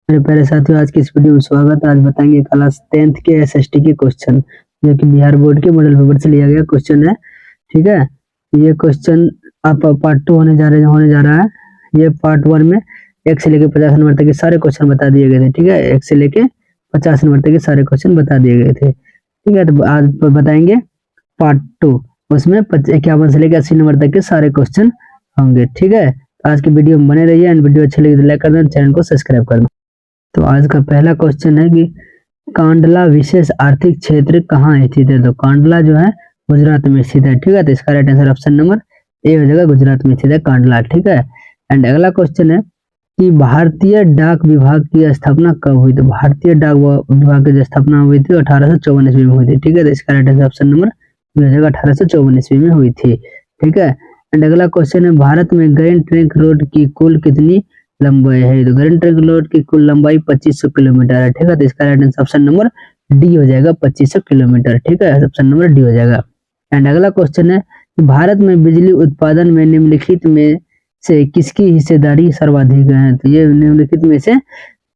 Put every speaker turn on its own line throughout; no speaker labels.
मेरे प्यारे साथियों, आज की इस वीडियो में स्वागत है। आज बताएंगे क्लास 10th के एसएसटी के क्वेश्चन, जो कि बिहार बोर्ड के मॉडल पेपर से लिया गया क्वेश्चन है। ठीक है, ये क्वेश्चन आप पार्ट 2 होने जा रहा है। ये पार्ट 1 में 1 से लेकर 50 नंबर तक के सारे क्वेश्चन बता दिए गए थे। ठीक है, 1 से लेकर 50 नंबर तक के सारे क्वेश्चन बता दिए गए थे। ठीक है, तो आज बताएंगे पार्ट 2, उसमें 51 से लेकर 80 नंबर तक के सारे क्वेश्चन होंगे। ठीक है, तो आज की वीडियो में बने रहिए एंड वीडियो अच्छी लगी तो लाइक कर दें, चैनल को सब्सक्राइब कर दें। तो आज का पहला क्वेश्चन है कि कांडला विशेष आर्थिक क्षेत्र कहाँ स्थित है। तो कांडला जो है गुजरात में स्थित है। ठीक है, तो इसका right answer option number A हो जाएगा, गुजरात में स्थित है कांडला। ठीक है, एंड अगला क्वेश्चन है कि भारतीय डाक विभाग की स्थापना कब हुई। तो भारतीय डाक विभाग की स्थापना हुई थी 1854 ईस्वी में हुई थी। ठीक है, तो इसका right answer option number B हो जाएगा, 1854 ईस्वी में हुई थी। ठीक है, एंड अगला क्वेश्चन है भारत में ग्रीन ट्रंक रोड की कुल कितनी लंबाई है। तो ग्रीन ट्रंक रोड की कुल लंबाई 2500 किलोमीटर है। ठीक है, तो इसका right answer option number D हो जाएगा, 2500 किलोमीटर। ठीक है, ऑप्शन नंबर डी हो जाएगा। एंड अगला क्वेश्चन है कि भारत में बिजली उत्पादन में निम्नलिखित में से किसकी हिस्सेदारी सर्वाधिक है। तो ये निम्नलिखित में से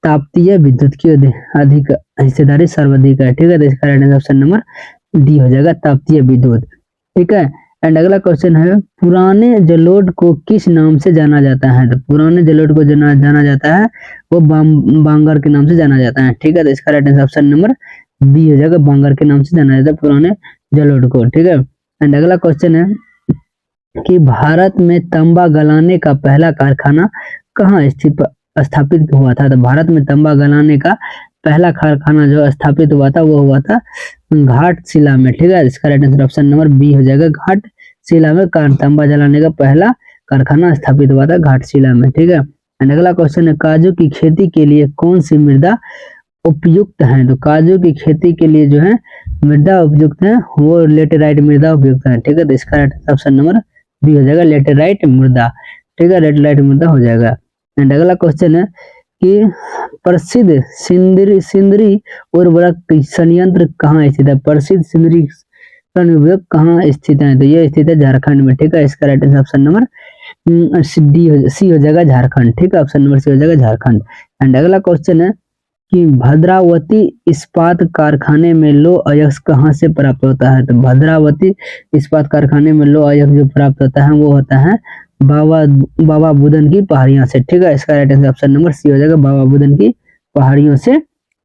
तापीय विद्युत की अधिक हिस्सेदारी सर्वाधिक है। ठीक है, तो इसका right answer option number D हो जाएगा, तापीय विद्युत। ठीक है, एंड अगला क्वेश्चन है पुराने जलोढ़ को किस नाम से जाना जाता है। तो पुराने जलोढ़ को जाना जाता है वो बांगर के नाम से जाना जाता है। ठीक है, तो इसका right answer option number B हो जाएगा, बांगर के नाम से जाना जाता है पुराने जलोढ़ को। ठीक है, एंड अगला क्वेश्चन है कि भारत में तांबा गलाने का पहला कारखाना कहाँ स्थापित हुआ था। तो भारत में तांबा गलाने का पहला कारखाना जो स्थापित हुआ था वो हुआ था घाटशिला में। ठीक है, इसका right answer option number B हो जाएगा, घाटशिला में तांबा जलाने का पहला कारखाना स्थापित हुआ था घाटशिला में। ठीक है, एंड अगला क्वेश्चन है काजू की खेती के लिए कौन सी मृदा उपयुक्त है। तो काजू की खेती के लिए जो है मृदा उपयुक्त है वो लेटेराइट मृदा उपयुक्त है। ठीक है, तो इसका राइट ऑप्शन नंबर बी हो जाएगा, लेटेराइट मृदा। ठीक है, लेटेराइट मृदा हो जाएगा। एंड अगला क्वेश्चन है कि प्रसिद्ध सिंदरी उर्वरक संयंत्र कहाँ स्थित है। प्रसिद्ध सिंदरी उर्वरक कहाँ स्थित है। तो ये स्थित है झारखंड में। ठीक है, इसका right answer option number C हो जाएगा, झारखंड। ठीक है, ऑप्शन नंबर सी हो जाएगा, झारखंड। एंड अगला क्वेश्चन है कि भद्रावती इस्पात कारखाने में लौह अयस्क कहाँ से प्राप्त होता है। तो भद्रावती इस्पात कारखाने में लौह अयस्क जो प्राप्त होता है वो होता है बाबा बुदन की पहाड़ियों से। ठीक है, इसका right answer option number C हो जाएगा, बाबा बुदन की पहाड़ियों से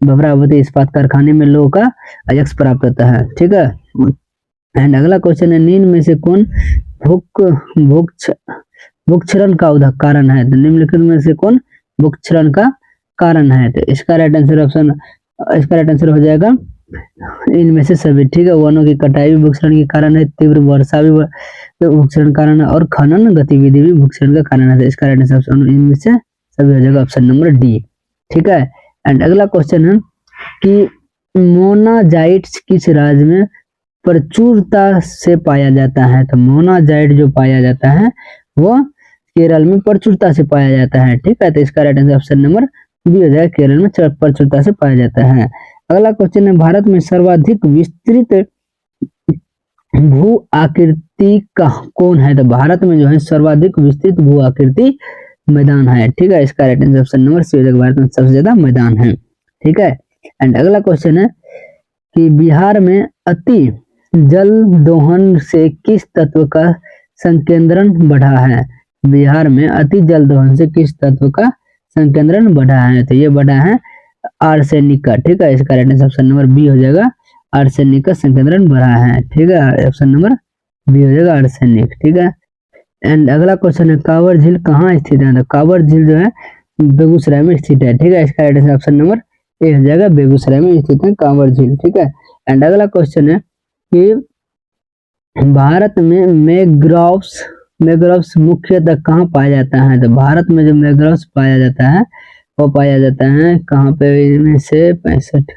भद्रावती इस्पात कारखाने में लौह का अयस्क प्राप्त होता है। ठीक है, एंड अगला क्वेश्चन है निम्न में से कौन भूक्षरण का कारण है। तो निम्नलिखित में से कौन भूक्षरण का कारण है। तो इसका राइट आंसर हो जाएगा इनमें से सभी। ठीक है, वनों की कटाई भी भूक्षरण के कारण है, तीव्र वर्षा भी भूक्षरण कारण है, और खनन गतिविधि भी भूक्षरण का कारण है। तो इसका राइट आंसर इनमें से सभी हो जाएगा, ऑप्शन नंबर डी। ठीक है, एंड अगला क्वेश्चन है कि मोनाजाइट्स किस राज्य में प्रचुरता से पाया जाता है। तो मोनाजाइट जो पाया जाता है वो केरल में प्रचुरता से पाया जाता है। ठीक है, तो इसका right answer option number B हो जाएगा, केरल में प्रचुरता से पाया जाता है। अगला क्वेश्चन है भारत में सर्वाधिक विस्तृत भू आकृति का कौन है। तो भारत में जो है सर्वाधिक विस्तृत भू आकृति मैदान है। ठीक है, इसका right answer option number C हो जाएगा, भारत में सबसे ज्यादा मैदान है। ठीक है, एंड अगला क्वेश्चन है कि बिहार में अति जल दोहन से किस तत्व का संकेंद्रण बढ़ा है। बिहार में अति जल दोहन से किस तत्व का संकेंद्रण बढ़ा है। तो ये बढ़ा है आर्सेनिक का। ठीक है, इसका right answer option number B हो जाएगा, आर्सेनिक का संकेंद्रण बढ़ा है। ठीक है, ऑप्शन नंबर बी हो जाएगा, आर्सेनिक। ठीक है, एंड अगला क्वेश्चन है कांवर झील कहाँ स्थित है। तो कांवर झील जो है बेगूसराय में स्थित है। ठीक है, इसका right answer option number A हो जाएगा, बेगूसराय में स्थित है कांवर झील। ठीक है, एंड अगला क्वेश्चन है कि भारत में मैंग्रोव्स मुख्यतः कहाँ पाया जाता है। तो भारत में जो मैंग्रोव्स पाया जाता है वो पाया जाता है कहाँ पे, इनमें से 65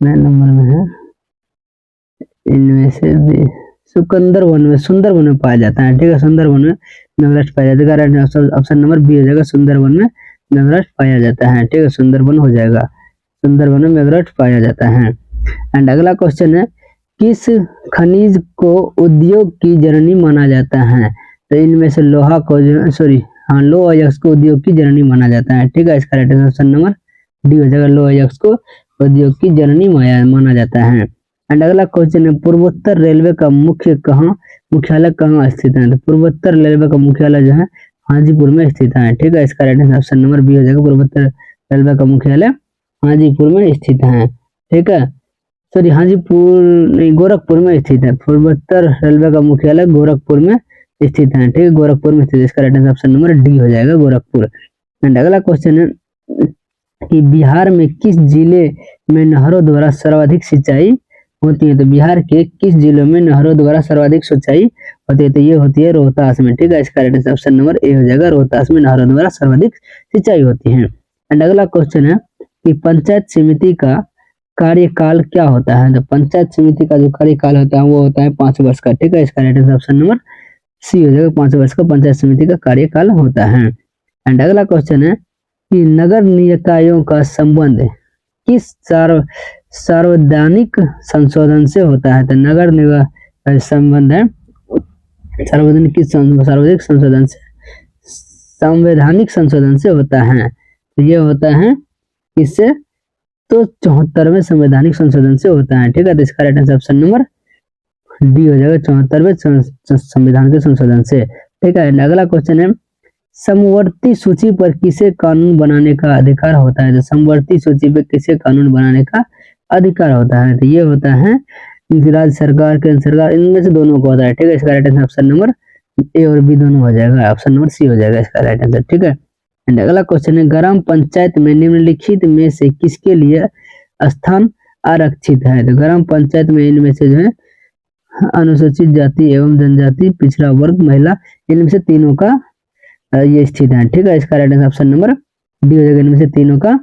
नंबर में है, इनमें से सुंदरवन में पाया जाता है। ठीक है, सुंदरवन में मैंग्रोव्स पाया जाता है। ऑप्शन नंबर बी हो जाएगा, सुंदरवन में मैंग्रोव्स पाया जाता है। ठीक है, सुंदरवन हो जाएगा, सुंदरवन में मैंग्रोव्स पाया जाता है। एंड अगला क्वेश्चन है किस खनिज को उद्योग की जननी माना जाता है। तो इनमें से लौह अयस्क को उद्योग की जननी माना जाता है। ठीक है, इसका right answer option number D हो जाएगा। लोह अयस्क को उद्योग की जननी माना जाता है। एंड अगला क्वेश्चन है, पूर्वोत्तर रेलवे का मुख्यालय कहाँ स्थित है? तो पूर्वोत्तर रेलवे का मुख्यालय जो है हाजीपुर में स्थित है। ठीक है, इसका right answer option number B हो जाएगा। पूर्वोत्तर रेलवे का मुख्यालय हाजीपुर में स्थित है। ठीक है, सॉरी हाजीपुर नहीं, गोरखपुर में स्थित है। पूर्वोत्तर रेलवे का मुख्यालय गोरखपुर में स्थित है। ठीक है, गोरखपुर में स्थित, इसका right answer option number D हो जाएगा, गोरखपुर। एंड अगला क्वेश्चन है कि बिहार में किस जिले में नहरों द्वारा सर्वाधिक सिंचाई होती है? तो बिहार के किस जिलों में नहरों द्वारा सर्वाधिक सिंचाई होती है? तो ये होती है रोहतास में। ठीक है, इसका right answer option number A हो जाएगा, रोहतास में नहरों द्वारा सर्वाधिक सिंचाई होती है। एंड अगला क्वेश्चन है कि पंचायत समिति का कार्यकाल क्या होता है? तो पंचायत समिति का जो कार्यकाल होता है वो होता है 5 वर्ष का। ठीक है, इसका right answer option number C हो जाएगा, 5 वर्ष का पंचायत समिति का कार्यकाल होता है। एंड अगला क्वेश्चन है कि नगर निकायों का संबंध किस सार्वजनिक संशोधन से होता है? तो नगर निकाय संबंध है सार्वजनिक संशोधन से, संवैधानिक संशोधन से होता है। तो ये होता है किससे? तो 74वें संवैधानिक संशोधन से होता है। ठीक है, तो इसका right answer option number D हो जाएगा, 74वें संविधान के संशोधन से। ठीक है, अगला क्वेश्चन है समवर्ती सूची पर किसे कानून बनाने का अधिकार होता है? तो समवर्ती सूची पर किसे कानून बनाने का अधिकार होता है? तो ये होता है राज्य सरकार, केंद्र सरकार, इनमें से दोनों को होता है। ठीक है, इसका right answer option number A और बी दोनों हो जाएगा, ऑप्शन नंबर सी हो जाएगा इसका राइट आंसर। ठीक है, एंड अगला क्वेश्चन है ग्राम पंचायत में निम्नलिखित में से किसके लिए स्थान आरक्षित है? तो ग्राम पंचायत में इनमें से जो है अनुसूचित जाति एवं जनजाति, पिछड़ा वर्ग, महिला, इनमें से तीनों का ये स्थित है। ठीक है, इसका right answer option number D हो जाएगा, इनमें से तीनों का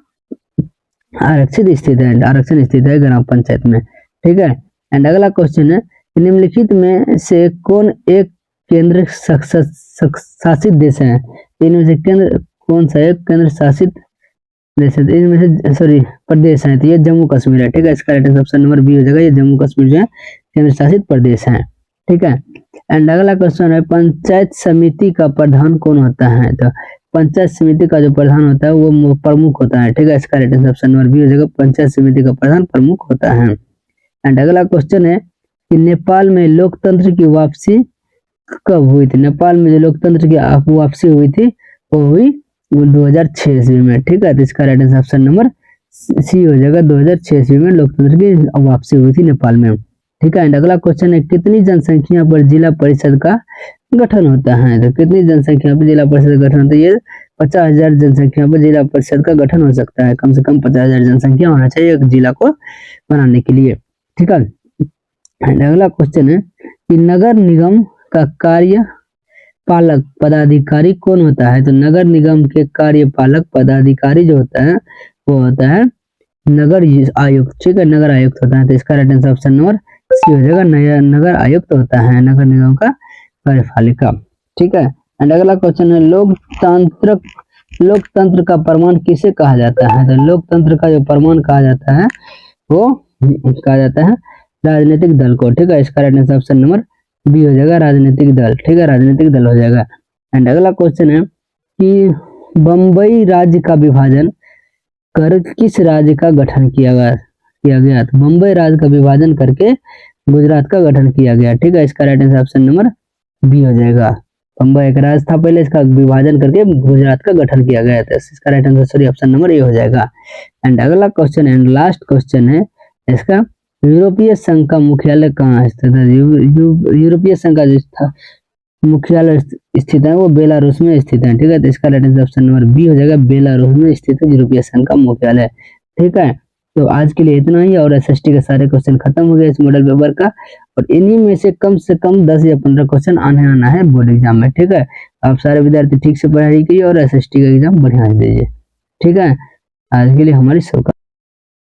आरक्षण स्थित है ग्राम पंचायत में। ठीक है, एंड अगला क्वेश्चन है निम्नलिखित में से कौन एक केंद्र शासित देश है? इनमें से केंद्र कौन सा एक केंद्र शासित देश है? इनमें से सॉरी प्रदेश है, तो ये जम्मू कश्मीर है। ठीक है, इसका right answer option number B हो जाएगा, ये जम्मू कश्मीर जो है केंद्र शासित प्रदेश है। ठीक है, एंड अगला क्वेश्चन है पंचायत समिति का प्रधान कौन होता है? तो पंचायत समिति का जो प्रधान होता है वो प्रमुख होता है। ठीक है, इसका right answer option number B हो जाएगा, पंचायत समिति का प्रधान प्रमुख होता है। एंड अगला क्वेश्चन है कि नेपाल में लोकतंत्र की वापसी कब हुई थी? नेपाल में जो लोकतंत्र की वापसी हुई थी वो हुई 2006 ईस्वी में। ठीक है, तो इसका right answer option number C हो जाएगा, 2006 ईस्वी में लोकतंत्र की वापसी हुई थी नेपाल में। ठीक है, एंड अगला क्वेश्चन है कितनी जनसंख्या पर जिला परिषद का गठन होता है? तो कितनी जनसंख्या पर जिला परिषद का गठन होता है? ये 50,000 जनसंख्या पर जिला परिषद का गठन हो सकता है। कम से कम 50,000 जनसंख्या होना चाहिए एक जिला को बनाने के लिए। ठीक है, एंड अगला क्वेश्चन है कि नगर निगम का कार्यपालक पदाधिकारी कौन होता है? तो नगर निगम के कार्यपालक पदाधिकारी जो होता है वो होता है नगर आयुक्त। ठीक है, नगर आयुक्त होता है, तो इसका right answer option number C हो जाएगा, नगर आयुक्त होता है नगर निगम का कार्यपालिका। ठीक है, एंड अगला क्वेश्चन है लोकतंत्र का प्रमाण किसे कहा जाता है? तो लोकतंत्र का जो प्रमाण कहा जाता है वो कहा जाता है राजनीतिक दल को। ठीक है, इसका right answer option number B हो जाएगा, राजनीतिक दल। ठीक है, राजनीतिक दल हो जाएगा। एंड अगला क्वेश्चन है कि बंबई राज्य का विभाजन कर किस राज्य का गठन किया गया? तो बंबई राज्य का विभाजन करके गुजरात का गठन किया गया। ठीक है, इसका right answer option number B हो जाएगा। बंबई एक राज्य था पहले, इसका विभाजन करके गुजरात का गठन किया गया था। इसका right answer sorry option number A हो जाएगा। एंड अगला क्वेश्चन एंड लास्ट क्वेश्चन है इसका यूरोपीय संघ का मुख्यालय कहाँ स्थित है? यूरोपीय संघ का जो मुख्यालय स्थित है वो बेलारूस में स्थित है। ठीक है, तो इसका right answer option number B हो जाएगा, बेलारूस में स्थित है यूरोपीय संघ का मुख्यालय। ठीक है, तो आज के लिए इतना ही, और एसएसटी के सारे क्वेश्चन खत्म हो गए इस मॉडल पेपर का, और इन्हीं में से कम 10 या 15 क्वेश्चन आना है बोर्ड एग्जाम में। ठीक है, आप सारे विद्यार्थी ठीक से पढ़ाई कीजिए और एसएसटी का एग्जाम बढ़िया दीजिए। ठीक है, आज के लिए हमारी शुभकामनाएं।